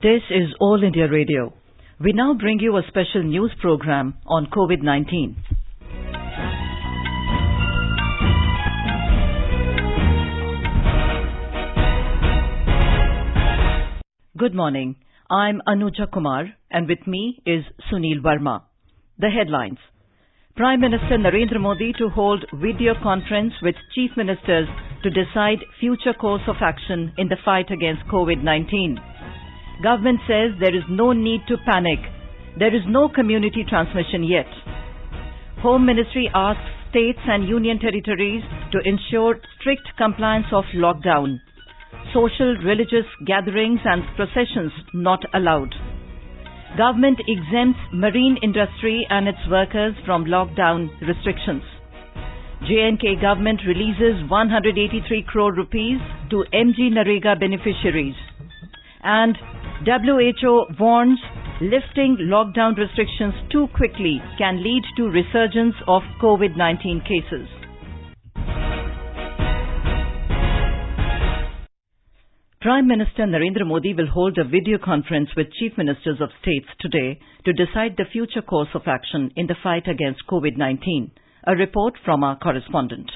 This is All India Radio. We now bring you a special news program on COVID-19. Good morning. I'm Anuja Kumar and with me is Sunil Verma. The headlines. Prime Minister Narendra Modi to hold video conference with chief ministers to decide future course of action in the fight against COVID-19. Government says there is no need to panic. There is no community transmission yet. Home Ministry asks states and union territories to ensure strict compliance of lockdown. Social, religious gatherings and processions not allowed. Government exempts marine industry and its workers from lockdown restrictions. J&K government releases 183 crore rupees to MG Narega beneficiaries. And WHO warns lifting lockdown restrictions too quickly can lead to resurgence of COVID-19 cases. Prime Minister Narendra Modi will hold a video conference with chief ministers of states today to decide the future course of action in the fight against COVID-19. A report from our correspondent.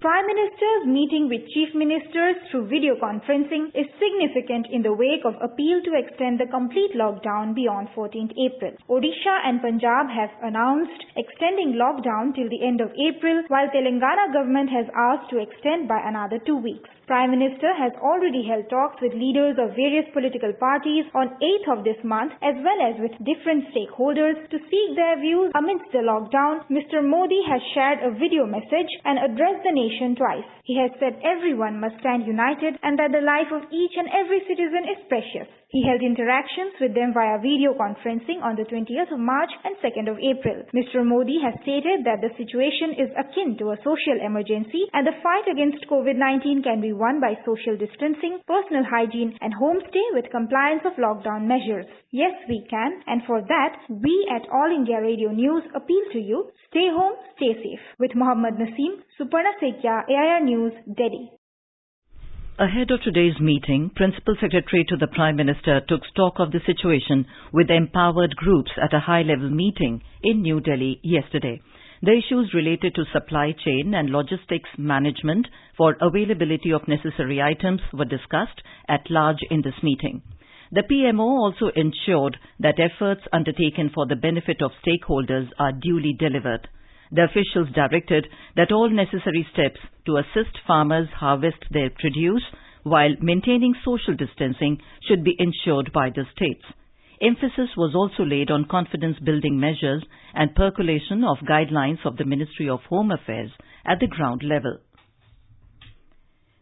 Prime Minister's meeting with chief ministers through video conferencing is significant in the wake of appeal to extend the complete lockdown beyond 14th April. Odisha and Punjab have announced extending lockdown till the end of April, while Telangana government has asked to extend by another 2 weeks. Prime Minister has already held talks with leaders of various political parties on 8th of this month as well as with different stakeholders to seek their views amidst the lockdown. Mr. Modi has shared a video message and addressed the nation twice. He has said everyone must stand united and that the life of each and every citizen is precious. He held interactions with them via video conferencing on the 20th of March and 2nd of April. Mr. Modi has stated that the situation is akin to a social emergency and the fight against COVID-19 can be won by social distancing, personal hygiene and homestay with compliance of lockdown measures. Yes, we can, and for that, we at All India Radio News appeal to you, stay home, stay safe. With Mohammad Naseem, Suparna Sekya, AIR News, Delhi. Ahead of today's meeting, Principal Secretary to the Prime Minister took stock of the situation with empowered groups at a high-level meeting in New Delhi yesterday. The issues related to supply chain and logistics management for availability of necessary items were discussed at large in this meeting. The PMO also ensured that efforts undertaken for the benefit of stakeholders are duly delivered. The officials directed that all necessary steps to assist farmers harvest their produce while maintaining social distancing should be ensured by the states. Emphasis was also laid on confidence-building measures and percolation of guidelines of the Ministry of Home Affairs at the ground level.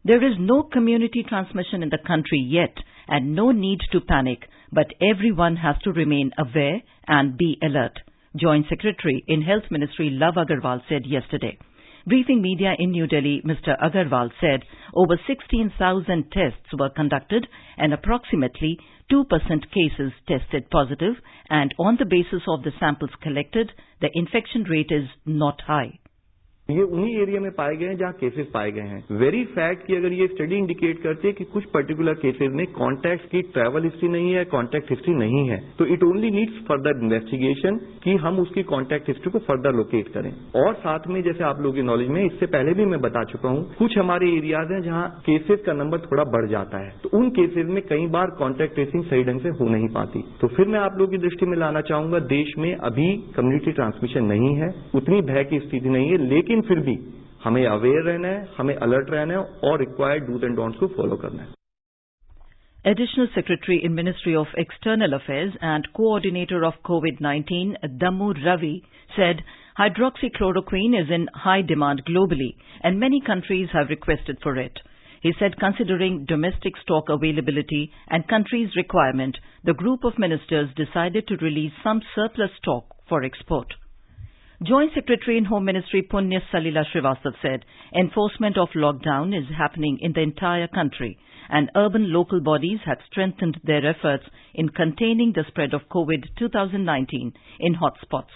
There is no community transmission in the country yet and no need to panic, but everyone has to remain aware and be alert. Joint Secretary in Health Ministry Love Agarwal said yesterday. Briefing media in New Delhi, Mr. Agarwal said over 16,000 tests were conducted and approximately 2% cases tested positive, and on the basis of the samples collected, the infection rate is not high. ये उन्हीं area में पाए गए हैं जहां cases पाए गए हैं. वेरी फैक्ट कि अगर ये स्टडी इंडिकेट करती है कि कुछ पर्टिकुलर केसेस में कॉन्टैक्ट की ट्रैवल हिस्ट्री नहीं है, कॉन्टैक्ट हिस्ट्री नहीं है, तो it only needs further investigation कि हम उसकी कॉन्टैक्ट हिस्ट्री को फर्दर लोकेट करें. और साथ में जैसे आप लोगों की नॉलेज में इससे पहले भी मैं बता चुका हूं, कुछ हमारे एरियाज हैं जहां केसेस का नंबर थोड़ा बढ़ जाता है, तो उन केसेस में कई बार कॉन्टैक्ट ट्रेसिंग सही ढंग से हो नहीं पाती. तो फिर मैं आप लोगों की दृष्टि में लाना चाहूंगा, देश में अभी कम्युनिटी ट्रांसमिशन नहीं है, उतनी भय की स्थिति नहीं है, लेकिन फिर भी हमें अवेयर रहना है, हमें अलर्ट रहना है और रिक्वायर्ड डूज एंड डोंट्स को फॉलो करना है. Additional Secretary in Ministry of External Affairs and Coordinator of COVID-19, Dammu Ravi, said hydroxychloroquine is in high demand globally and many countries have requested for it. He said considering domestic stock availability and countries' requirement, the group of ministers decided to release some surplus stock for export. Joint Secretary in Home Ministry Punya Salila Srivastav said enforcement of lockdown is happening in the entire country and urban local bodies have strengthened their efforts in containing the spread of COVID-19 in hotspots.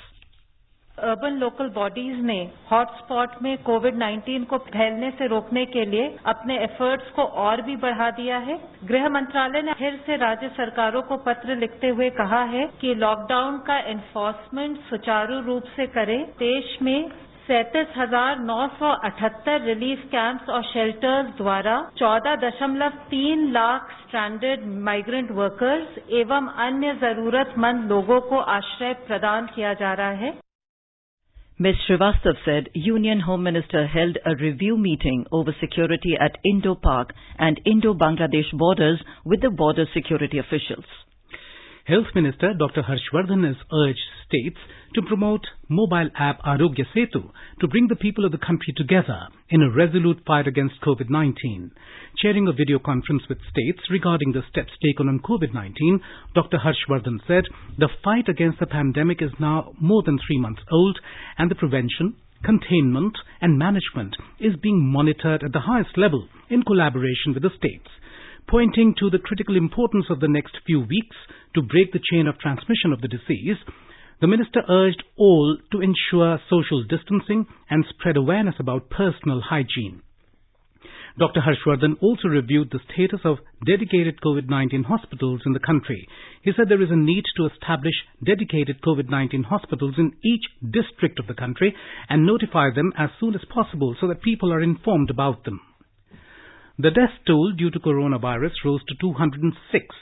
Urban local bodies ने hotspot में कोविड-19 को फैलने से रोकने के लिए अपने efforts को और भी बढ़ा दिया है। गृह मंत्रालय ने फिर से राज्य सरकारों को पत्र लिखते हुए कहा है कि लॉकडाउन का एनफोर्समेंट सुचारू रूप से करें। देश में 37,978 रिलीफ कैंप्स और शेल्टर्स द्वारा 14.3 लाख स्ट्रैंडेड माइग्रेंट वर्कर्स एवं अन्य जरूरतमंद लोगों को आश्रय प्रदान किया जा रहा है। Ms. Srivastava said Union Home Minister held a review meeting over security at Indo-Pak and Indo-Bangladesh borders with the border security officials. Health Minister Dr. Harshvardhan has urged states to promote mobile app Arogya Setu to bring the people of the country together in a resolute fight against COVID-19. Chairing a video conference with states regarding the steps taken on COVID-19, Dr. Harshvardhan said the fight against the pandemic is now more than 3 months old and the prevention, containment and management is being monitored at the highest level in collaboration with the states. Pointing to the critical importance of the next few weeks to break the chain of transmission of the disease, the minister urged all to ensure social distancing and spread awareness about personal hygiene. Dr. Harshvardhan also reviewed the status of dedicated COVID-19 hospitals in the country. He said there is a need to establish dedicated COVID-19 hospitals in each district of the country and notify them as soon as possible so that people are informed about them. The death toll due to coronavirus rose to 206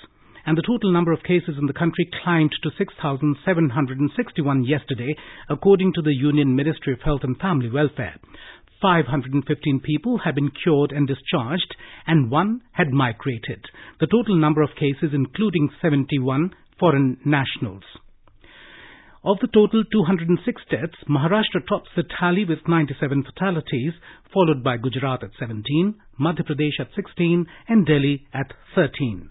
and the total number of cases in the country climbed to 6,761 yesterday, according to the Union Ministry of Health and Family Welfare. 515 people have been cured and discharged and 1 had migrated. The total number of cases including 71 foreign nationals. Of the total 206 deaths, Maharashtra tops the tally with 97 fatalities, followed by Gujarat at 17, Madhya Pradesh at 16 and Delhi at 13.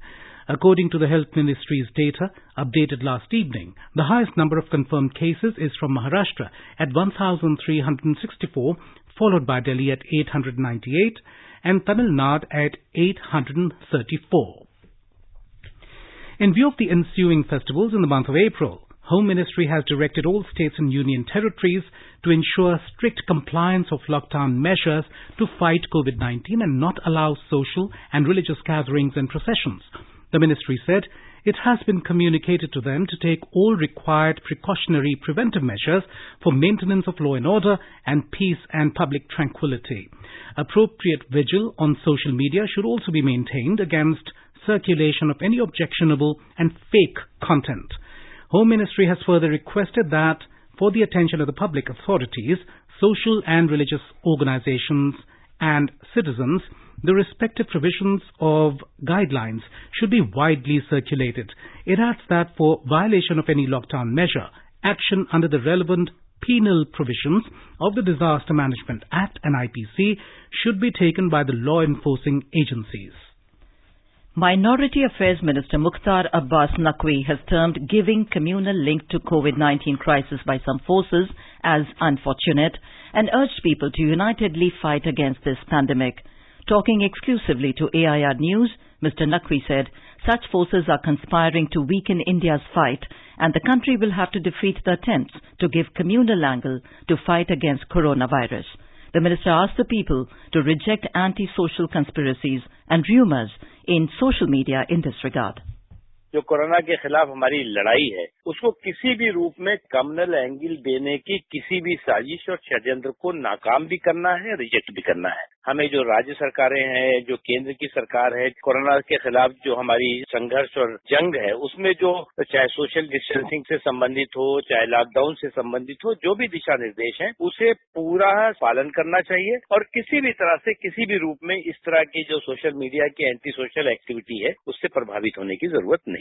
According to the Health Ministry's data, updated last evening, the highest number of confirmed cases is from Maharashtra at 1,364, followed by Delhi at 898 and Tamil Nadu at 834. In view of the ensuing festivals in the month of April, Home Ministry has directed all states and union territories to ensure strict compliance of lockdown measures to fight COVID-19 and not allow social and religious gatherings and processions. The ministry said it has been communicated to them to take all required precautionary preventive measures for maintenance of law and order and peace and public tranquility. Appropriate vigil on social media should also be maintained against circulation of any objectionable and fake content. Home Ministry has further requested that, for the attention of the public authorities, social and religious organizations and citizens, the respective provisions of guidelines should be widely circulated. It adds that for violation of any lockdown measure, action under the relevant penal provisions of the Disaster Management Act and IPC should be taken by the law enforcing agencies. Minority Affairs Minister Mukhtar Abbas Naqvi has termed giving communal link to COVID-19 crisis by some forces as unfortunate and urged people to unitedly fight against this pandemic. Talking exclusively to AIR News, Mr. Naqvi said such forces are conspiring to weaken India's fight and the country will have to defeat the attempts to give communal angle to fight against coronavirus. The minister asked the people to reject anti-social conspiracies and rumors in social media in this regard. जो corona के खिलाफ हमारी लड़ाई है, उसको किसी भी रूप में कम्युनल एंगल देने की किसी भी साजिश और षड्यंत्र को नाकाम भी करना है, रिजेक्ट भी करना है. हमें जो राज्य सरकारें हैं, जो केंद्र की सरकार है, कोरोना के खिलाफ जो हमारी संघर्ष और जंग है, उसमें जो चाहे सोशल डिस्टेंसिंग से संबंधित हो, चाहे लॉकडाउन से संबंधित हो, जो भी दिशा निर्देश हैं, उसे पूरा पालन करना चाहिए और किसी भी तरह से किसी भी रूप में इस तरह की जो सोशल मीडिया की एंटी सोशल एक्टिविटी है, उससे प्रभावित होने की जरूरत नहीं.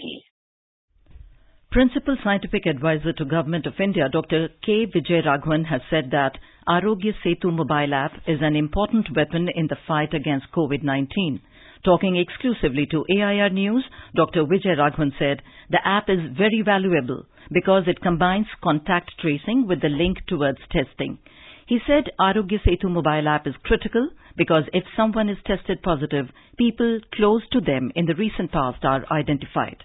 Principal Scientific Advisor to Government of India, Dr. K. Vijay Raghavan, has said that Arogya Setu mobile app is an important weapon in the fight against COVID-19. Talking exclusively to AIR News, Dr. Vijay Raghavan said the app is very valuable because it combines contact tracing with the link towards testing. He said Arogya Setu mobile app is critical because if someone is tested positive, people close to them in the recent past are identified.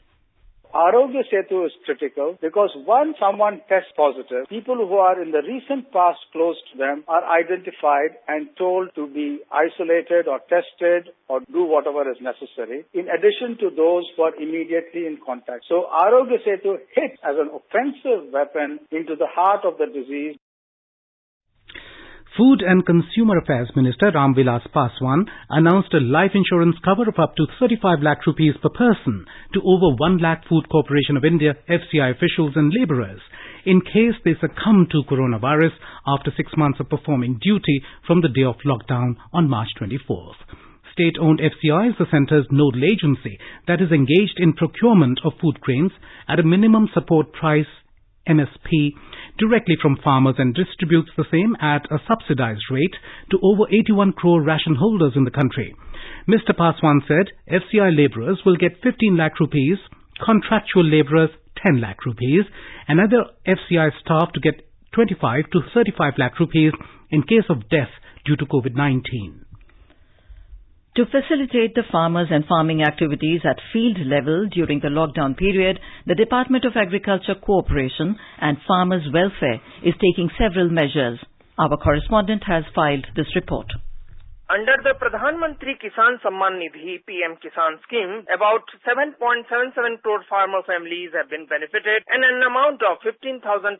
Arogya Setu is critical because once someone tests positive, people who are in the recent past close to them are identified and told to be isolated or tested or do whatever is necessary, in addition to those who are immediately in contact. So Arogya Setu hits as an offensive weapon into the heart of the disease. Food and Consumer Affairs Minister Ram Vilas Paswan announced a life insurance cover of up to 35 lakh rupees per person to over 1 lakh Food Corporation of India, FCI officials and labourers in case they succumb to coronavirus after 6 months of performing duty from the day of lockdown on March 24th. State-owned FCI is the centre's nodal agency that is engaged in procurement of food grains at a minimum support price MSP directly from farmers and distributes the same at a subsidized rate to over 81 crore ration holders in the country. Mr. Paswan said FCI labourers will get 15 lakh rupees, contractual labourers 10 lakh rupees and other FCI staff to get 25 to 35 lakh rupees in case of death due to COVID-19. To facilitate the farmers and farming activities at field level during the lockdown period, the Department of Agriculture Cooperation and Farmers' Welfare is taking several measures. Our correspondent has filed this report. Under the Pradhan Mantri Kisan Samman Nidhi PM Kisan scheme, about 7.77 crore farmer families have been benefited and an amount of 15,531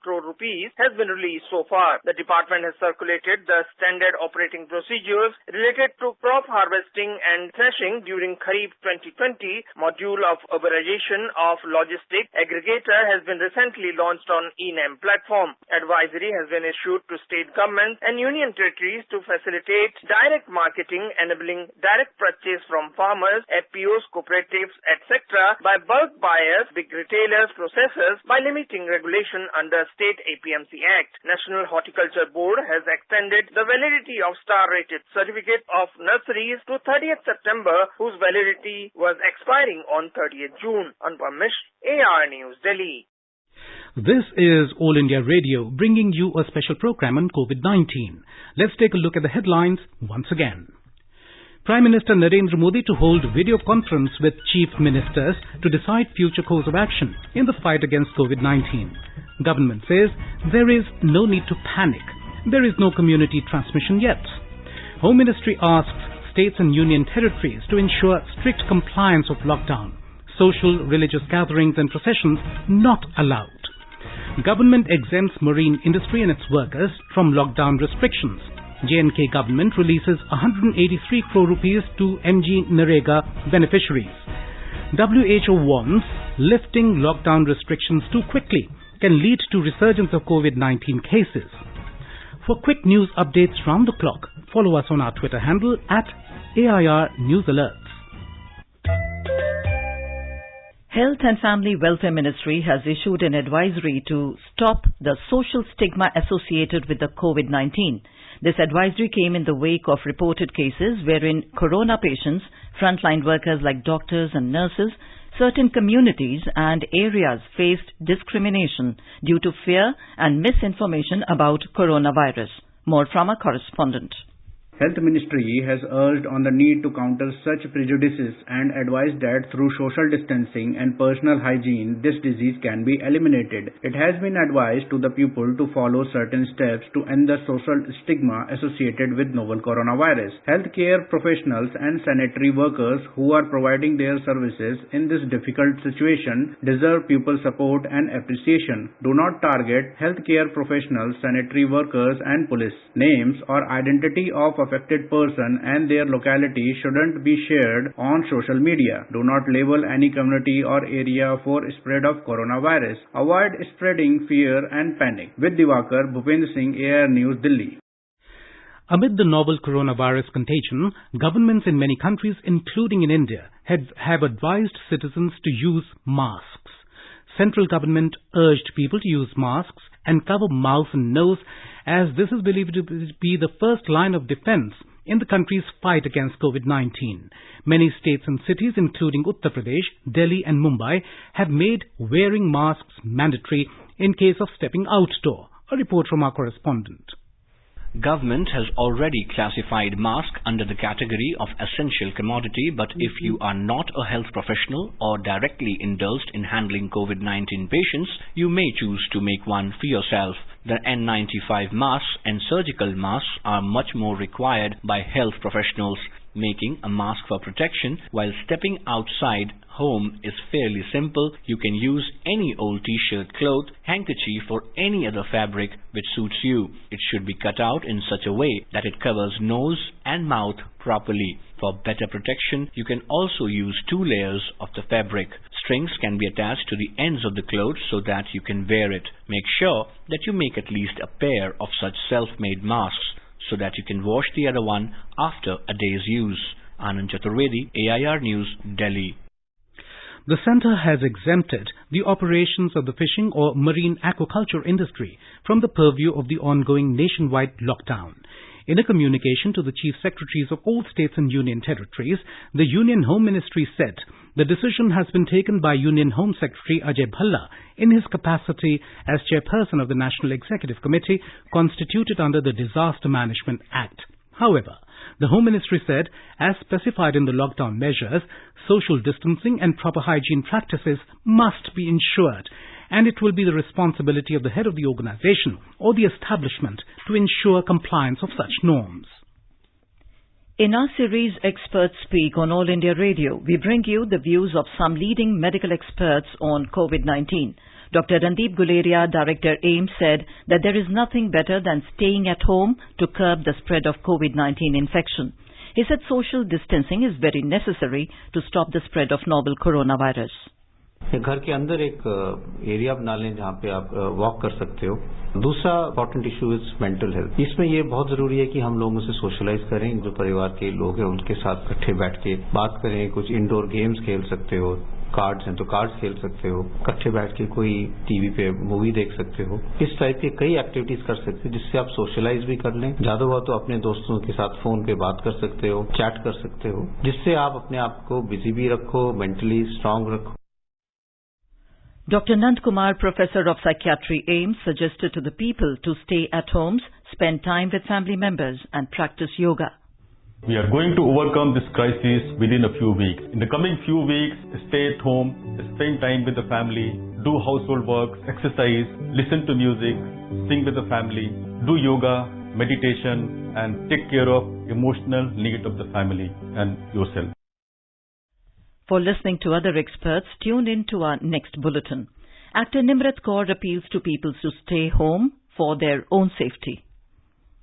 crore rupees has been released so far. The department has circulated the standard operating procedures related to crop harvesting and threshing during Kharif 2020. Module of urbanization of logistic aggregator has been recently launched on eNAM platform. Advisory has been issued to state governments and union territories to facilitate direct marketing, enabling direct purchase from farmers, FPOs, cooperatives, etc. by bulk buyers, big retailers, processors by limiting regulation under State APMC Act. National Horticulture Board has extended the validity of star-rated certificate of nurseries to 30th September, whose validity was expiring on 30th June. Anupam Mishra, AR News, Delhi. This is All India Radio bringing you a special program on COVID-19. Let's take a look at the headlines once again. Prime Minister Narendra Modi to hold video conference with chief ministers to decide future course of action in the fight against COVID-19. Government says there is no need to panic. There is no community transmission yet. Home Ministry asks states and union territories to ensure strict compliance of lockdown. Social, religious gatherings and processions not allowed. Government exempts marine industry and its workers from lockdown restrictions. J&K government releases 183 crore rupees to MG Narega beneficiaries. WHO warns lifting lockdown restrictions too quickly can lead to resurgence of COVID-19 cases. For quick news updates round the clock, follow us on our Twitter handle at AIR News Alerts. Health and Family Welfare Ministry has issued an advisory to stop the social stigma associated with the COVID-19. This advisory came in the wake of reported cases wherein corona patients, frontline workers like doctors and nurses, certain communities and areas faced discrimination due to fear and misinformation about coronavirus. More from our correspondent. Health Ministry has urged on the need to counter such prejudices and advised that through social distancing and personal hygiene, this disease can be eliminated. It has been advised to the people to follow certain steps to end the social stigma associated with novel coronavirus. Healthcare professionals and sanitary workers who are providing their services in this difficult situation deserve people support and appreciation. Do not target healthcare professionals, sanitary workers and police. Names or identity of affected person and their locality shouldn't be shared on social media. Do not label any community or area for spread of coronavirus. Avoid spreading fear and panic. With Diwakar, Bhupendra Singh, AR News, Delhi. Amid the novel coronavirus contagion, governments in many countries, including in India, have advised citizens to use masks. Central government urged people to use masks and cover mouth and nose, as this is believed to be the first line of defense in the country's fight against COVID-19. Many states and cities, including Uttar Pradesh, Delhi and Mumbai, have made wearing masks mandatory in case of stepping outdoor. A report from our correspondent. Government has already classified mask under the category of essential commodity, but if you are not a health professional or directly indulged in handling COVID-19 patients, you may choose to make one for yourself. The N95 masks and surgical masks are much more required by health professionals. Making a mask for protection while stepping outside home is fairly simple. You can use any old t-shirt, cloth, handkerchief or any other fabric which suits you. It should be cut out in such a way that it covers nose and mouth properly. For better protection, you can also use 2 layers of the fabric. Strings can be attached to the ends of the clothes so that you can wear it. Make sure that you make at least a pair of such self-made masks so that you can wash the other one after a day's use. Anand Chaturvedi, AIR News, Delhi. The centre has exempted the operations of the fishing or marine aquaculture industry from the purview of the ongoing nationwide lockdown. In a communication to the Chief Secretaries of all states and Union Territories, the Union Home Ministry said the decision has been taken by Union Home Secretary Ajay Bhalla in his capacity as Chairperson of the National Executive Committee constituted under the Disaster Management Act. However, the Home Ministry said, as specified in the lockdown measures, social distancing and proper hygiene practices must be ensured, and it will be the responsibility of the head of the organization or the establishment to ensure compliance of such norms. In our series Experts Speak on All India Radio, we bring you the views of some leading medical experts on COVID-19. Dr. Randeep Guleria, Director AIIMS, said that there is nothing better than staying at home to curb the spread of COVID-19 infection. He said social distancing is very necessary to stop the spread of novel coronavirus. घर के अंदर एक area बना लें जहाँ पे आप walk कर सकते हो. दूसरा important issue is mental health. इसमें ये बहुत जरूरी है कि हम लोगों से सोशलाइज करें. जो परिवार के लोग हैं उनके साथ इकट्ठे बैठ के बात करें. कुछ इंडोर गेम्स खेल सकते हो. कार्ड्स हैं तो कार्ड्स खेल सकते हो. इकट्ठे बैठ के कोई टीवी पे मूवी देख सकते हो. इस टाइप के कई एक्टिविटीज कर सकते हो जिससे आप सोशलाइज भी कर लें. ज्यादा हुआ तो अपने दोस्तों के साथ फोन पे बात कर सकते हो, चैट कर सकते हो, जिससे आप अपने आप को बिजी भी रखो, मेंटली स्ट्रांग रखो. Dr. Nand Kumar, Professor of Psychiatry, AIIMS, suggested to the people to stay at homes, spend time with family members and practice yoga. We are going to overcome this crisis within a few weeks. In the coming few weeks, stay at home, spend time with the family, do household work, exercise, listen to music, sing with the family, do yoga, meditation, and take care of emotional needs of the family and yourself. For listening to other experts, tune in to our next bulletin. Actor Nimrat Kaur appeals to people to stay home for their own safety.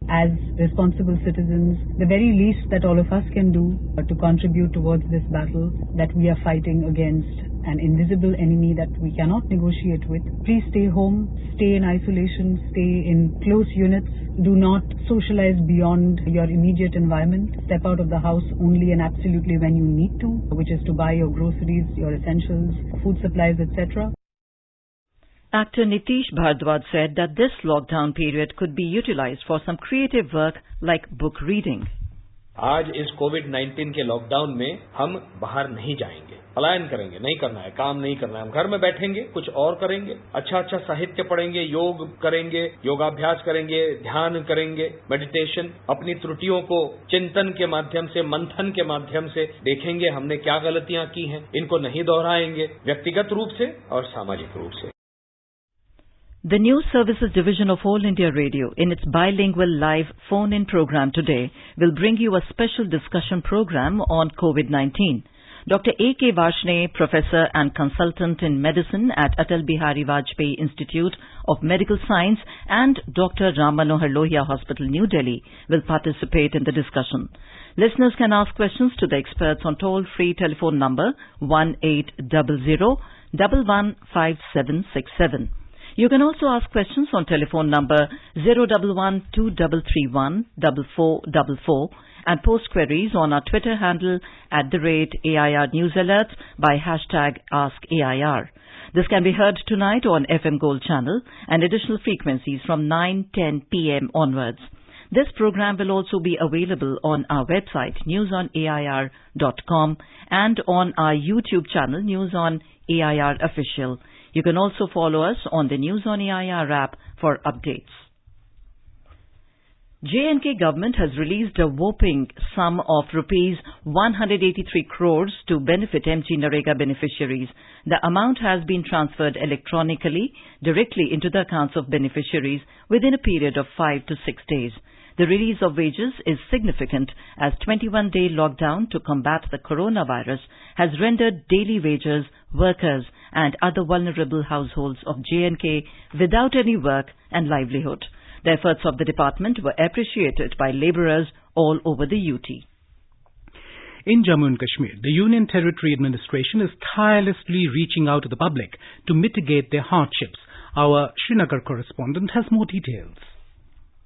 As responsible citizens, the very least that all of us can do to contribute towards this battle that we are fighting against an invisible enemy that we cannot negotiate with. Please stay home, stay in isolation, stay in close units. Do not socialize beyond your immediate environment. Step out of the house only and absolutely when you need to, which is to buy your groceries, your essentials, food supplies, etc. Actor Nitish Bhardwaj said that this lockdown period could be utilized for some creative work like book reading. आज इस कोविड-19 के lockdown में हम बाहर नहीं जाएंगे, पलायन करेंगे, नहीं करना है, काम नहीं करना है, हम घर में बैठेंगे, कुछ और करेंगे, अच्छा साहित्य पढ़ेंगे, योग करेंगे, योगाभ्यास करेंगे, ध्यान करेंगे, मेडिटेशन, अपनी त्रुटियों को चिंतन के माध्यम से, मंथन के माध्यम से देखेंगे हमने क्या गलतियां की हैं, इनको नहीं दोहराएंगे, व्यक्तिगत रूप से और सामाजिक रूप से. The News Services Division of All India Radio, in its bilingual live phone-in program today, will bring you a special discussion program on COVID-19. Dr. A.K. Varshney, Professor and Consultant in Medicine at Atal Bihari Vajpayee Institute of Medical Science, and Dr. Ram Manohar Lohia Hospital, New Delhi, will participate in the discussion. Listeners can ask questions to the experts on toll-free telephone number 1800-115767. You can also ask questions on telephone number 011-2331-4444 and post queries on our Twitter handle @AIR News Alerts by #AskAIR. This can be heard tonight on FM Gold channel and additional frequencies from 9:10 p.m. onwards. This program will also be available on our website newsonair.com and on our YouTube channel News on AIR Official. You can also follow us on the News on AIR app for updates. J&K government has released a whopping sum of rupees 183 crores to benefit MG Narega beneficiaries. The amount has been transferred electronically directly into the accounts of beneficiaries within a period of 5 to 6 days. The release of wages is significant as 21-day lockdown to combat the coronavirus has rendered daily wages, workers and other vulnerable households of J&K without any work and livelihood. The efforts of the department were appreciated by labourers all over the UT. In Jammu and Kashmir, the Union Territory Administration is tirelessly reaching out to the public to mitigate their hardships. Our Srinagar correspondent has more details.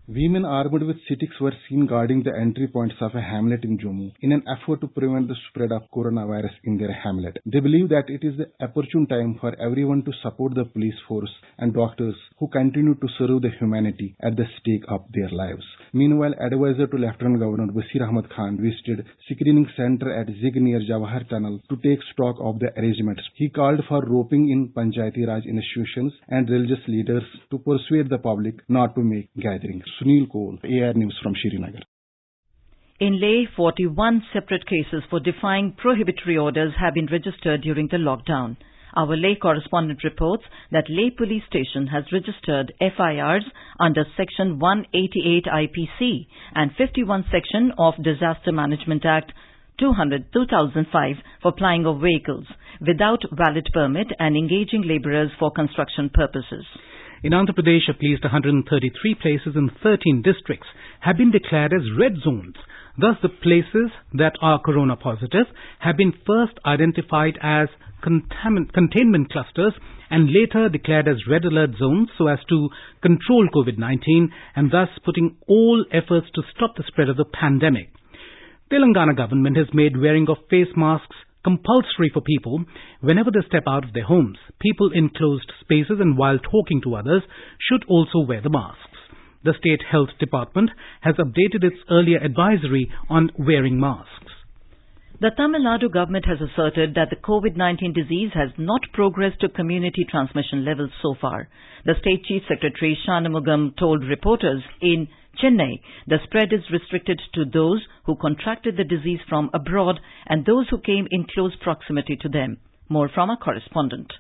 Women armed with sticks were seen guarding the entry points of a hamlet in Jammu in an effort to prevent the spread of coronavirus in their hamlet. They believe that it is the opportune time for everyone to support the police force and doctors who continue to serve the humanity at the stake of their lives. Meanwhile, advisor to Lieutenant Governor Basir Ahmad Khan visited screening center at Zig near Jawahar Tunnel to take stock of the arrangements. He called for roping in Panchayati Raj institutions and religious leaders to persuade the public not to make gatherings. Sunil Kohl, AR News from Srinagar. In Leh, 41 separate cases for defying prohibitory orders have been registered during the lockdown. Our Leh correspondent reports that Leh Police Station has registered FIRs under Section 188 IPC and 51 Section of Disaster Management Act 2005 for plying of vehicles without valid permit and engaging labourers for construction purposes. In Andhra Pradesh, at least 133 places in 13 districts have been declared as red zones. Thus, the places that are corona positive have been first identified as containment clusters and later declared as red alert zones so as to control COVID-19 and thus putting all efforts to stop the spread of the pandemic. Telangana government has made wearing of face masks compulsory for people whenever they step out of their homes. People in closed spaces and while talking to others should also wear the masks. The State Health Department has updated its earlier advisory on wearing masks. The Tamil Nadu government has asserted that the COVID-19 disease has not progressed to community transmission levels so far. The State Chief Secretary Shanmugam told reporters in Chennai the spread is restricted to those who contracted the disease from abroad and those who came in close proximity to them. More from our correspondent.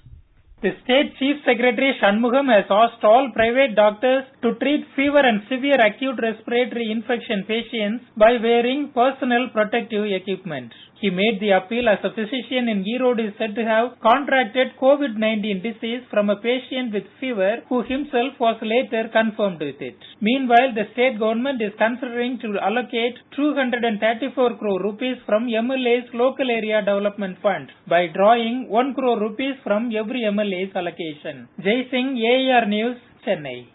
The State Chief Secretary Shanmugam has asked all private doctors to treat fever and severe acute respiratory infection patients by wearing personal protective equipment. He made the appeal as a physician in Erode is said to have contracted COVID-19 disease from a patient with fever who himself was later confirmed with it. Meanwhile, the state government is considering to allocate 234 crore rupees from MLA's Local Area Development Fund by drawing 1 crore rupees from every MLA's allocation. Jai Singh, AR News, Chennai.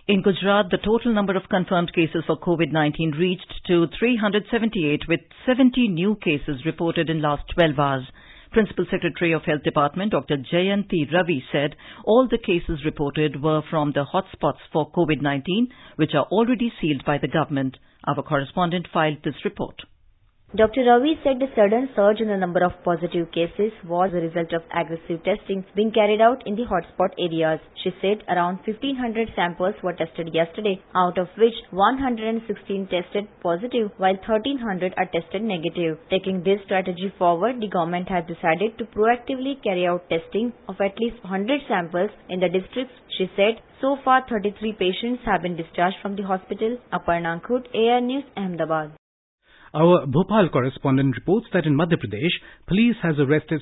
In Gujarat, the total number of confirmed cases for COVID-19 reached to 378 with 70 new cases reported in last 12 hours. Principal Secretary of Health Department Dr. Jayanti Ravi said all the cases reported were from the hotspots for COVID-19 which are already sealed by the government. Our correspondent filed this report. Dr. Ravi said the sudden surge in the number of positive cases was a result of aggressive testing being carried out in the hotspot areas. She said around 1,500 samples were tested yesterday, out of which 116 tested positive while 1,300 are tested negative. Taking this strategy forward, the government has decided to proactively carry out testing of at least 100 samples in the districts. She said so far 33 patients have been discharged from the hospital. Aparna Khut, AR News, Ahmedabad. Our Bhopal correspondent reports that in Madhya Pradesh, police has arrested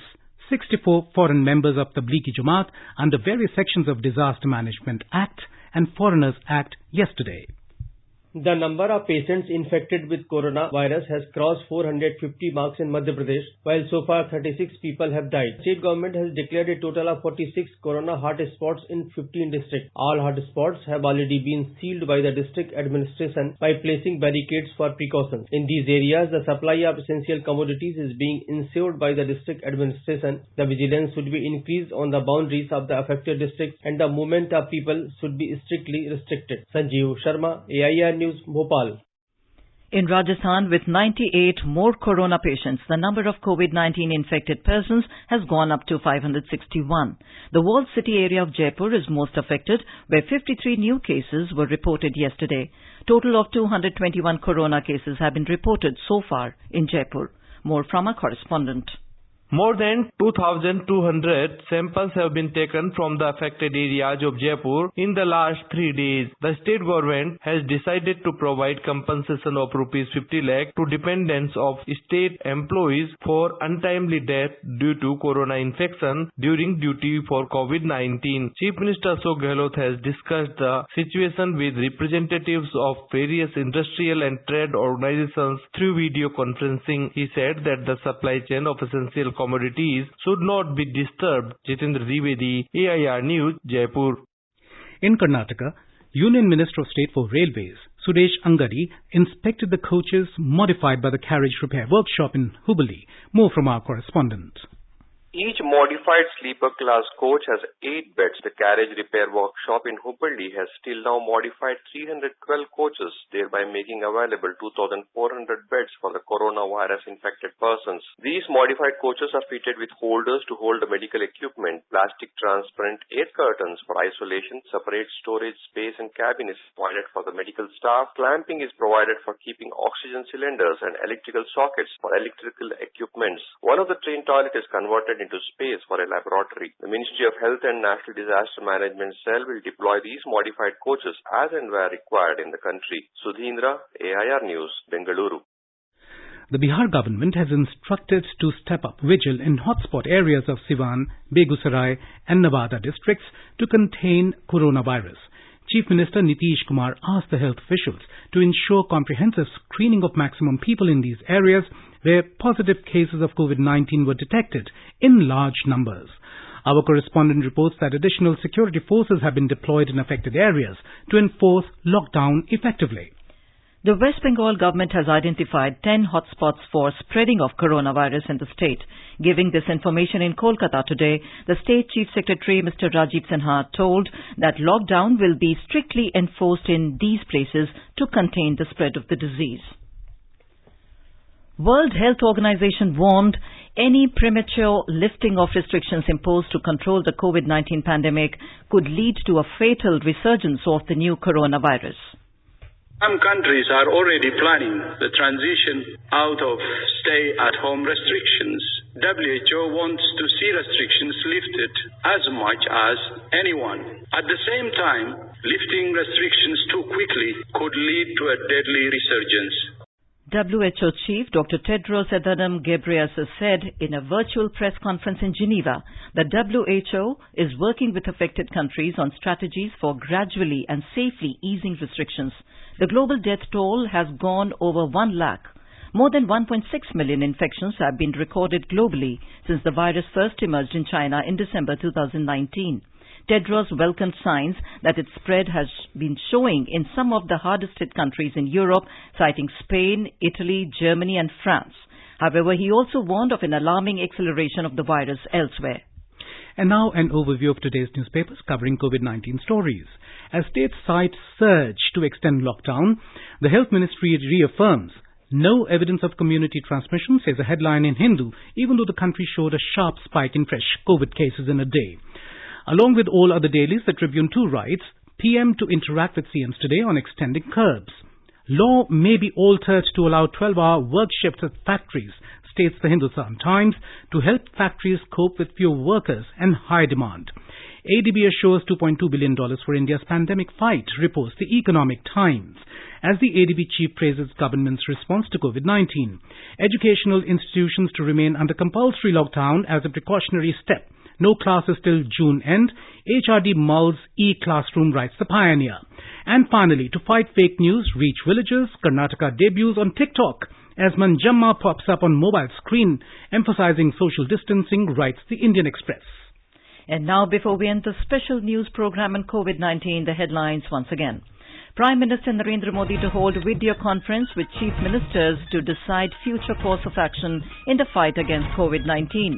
64 foreign members of Tablighi Jamaat under various sections of Disaster Management Act and Foreigners Act yesterday. The number of patients infected with coronavirus has crossed 450 marks in Madhya Pradesh, while so far 36 people have died. State government has declared a total of 46 corona hotspots in 15 districts. All hotspots have already been sealed by the district administration by placing barricades for precautions. In these areas, the supply of essential commodities is being ensured by the district administration. The vigilance should be increased on the boundaries of the affected districts and the movement of people should be strictly restricted. Sanjeev Sharma, AIR News, Bhopal. In Rajasthan, with 98 more corona patients, the number of COVID-19 infected persons has gone up to 561. The walled city area of Jaipur is most affected, where 53 new cases were reported yesterday. Total of 221 corona cases have been reported so far in Jaipur. More from our correspondent. More than 2,200 samples have been taken from the affected areas of Jaipur in the last 3 days. The state government has decided to provide compensation of rupees 50 lakh to dependents of state employees for untimely death due to corona infection during duty for COVID-19. Chief Minister Ashok Gehlot has discussed the situation with representatives of various industrial and trade organizations through video conferencing. He said that the supply chain of essential commodities should not be disturbed. Jitendra Dwivedi, AIR News, Jaipur. In Karnataka, Union Minister of State for Railways, Suresh Angadi, inspected the coaches modified by the carriage repair workshop in Hubballi. More from our correspondent. Each modified sleeper class coach has 8 beds. The carriage repair workshop in Hubballi has till now modified 312 coaches, thereby making available 2,400 beds for the coronavirus infected persons. These modified coaches are fitted with holders to hold the medical equipment, plastic transparent air curtains for isolation, separate storage space and cabin is provided for the medical staff. Clamping is provided for keeping oxygen cylinders and electrical sockets for electrical equipments. One of the train toilets is converted into space for a laboratory. The Ministry of Health and National Disaster Management Cell will deploy these modified coaches as and where required in the country. Sudhindra, AIR News, Bengaluru. The Bihar government has instructed to step up vigil in hotspot areas of Siwan, Begusarai and Nawada districts to contain coronavirus. Chief Minister Nitish Kumar asked the health officials to ensure comprehensive screening of maximum people in these areas where positive cases of COVID-19 were detected in large numbers. Our correspondent reports that additional security forces have been deployed in affected areas to enforce lockdown effectively. The West Bengal government has identified 10 hotspots for spreading of coronavirus in the state. Giving this information in Kolkata today, the State Chief Secretary Mr. Rajiv Sinha told that lockdown will be strictly enforced in these places to contain the spread of the disease. World Health Organization warned any premature lifting of restrictions imposed to control the COVID-19 pandemic could lead to a fatal resurgence of the new coronavirus. Some countries are already planning the transition out of stay-at-home restrictions. WHO wants to see restrictions lifted as much as anyone. At the same time, lifting restrictions too quickly could lead to a deadly resurgence. WHO Chief Dr. Tedros Adhanom Ghebreyesus said in a virtual press conference in Geneva that WHO is working with affected countries on strategies for gradually and safely easing restrictions. The global death toll has gone over 1 lakh. More than 1.6 million infections have been recorded globally since the virus first emerged in China in December 2019. Tedros welcomed signs that its spread has been showing in some of the hardest hit countries in Europe, citing Spain, Italy, Germany and France. However, he also warned of an alarming acceleration of the virus elsewhere. And now an overview of today's newspapers covering COVID-19 stories. As state sites surge to extend lockdown, the Health Ministry reaffirms no evidence of community transmission, says a headline in Hindu, even though the country showed a sharp spike in fresh COVID cases in a day. Along with all other dailies, the Tribune too writes, PM to interact with CMs today on extending curbs. Law may be altered to allow 12-hour work shifts at factories, states the Hindustan Times, to help factories cope with fewer workers and high demand. ADB assures $2.2 billion for India's pandemic fight, reports the Economic Times. As the ADB chief praises government's response to COVID-19, educational institutions to remain under compulsory lockdown as a precautionary step. No classes till June end. HRD mulls e-classroom, writes the Pioneer. And finally, to fight fake news, reach villages, Karnataka debuts on TikTok as Manjamma pops up on mobile screen, emphasizing social distancing, writes the Indian Express. And now, before we end the special news program on COVID-19, the headlines once again. Prime Minister Narendra Modi to hold a video conference with chief ministers to decide future course of action in the fight against COVID-19.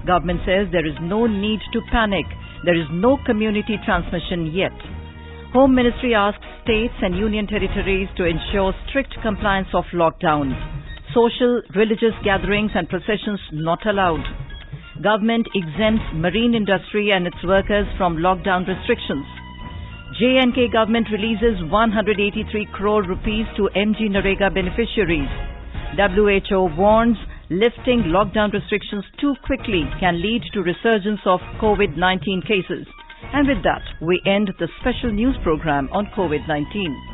Government says there is no need to panic. There is no community transmission yet. Home Ministry asks states and union territories to ensure strict compliance of lockdown. Social, religious gatherings and processions not allowed. Government exempts marine industry and its workers from lockdown restrictions. J&K government releases 183 crore rupees to MG Narega beneficiaries. WHO warns lifting lockdown restrictions too quickly can lead to resurgence of COVID-19 cases. And with that, we end the special news program on COVID-19.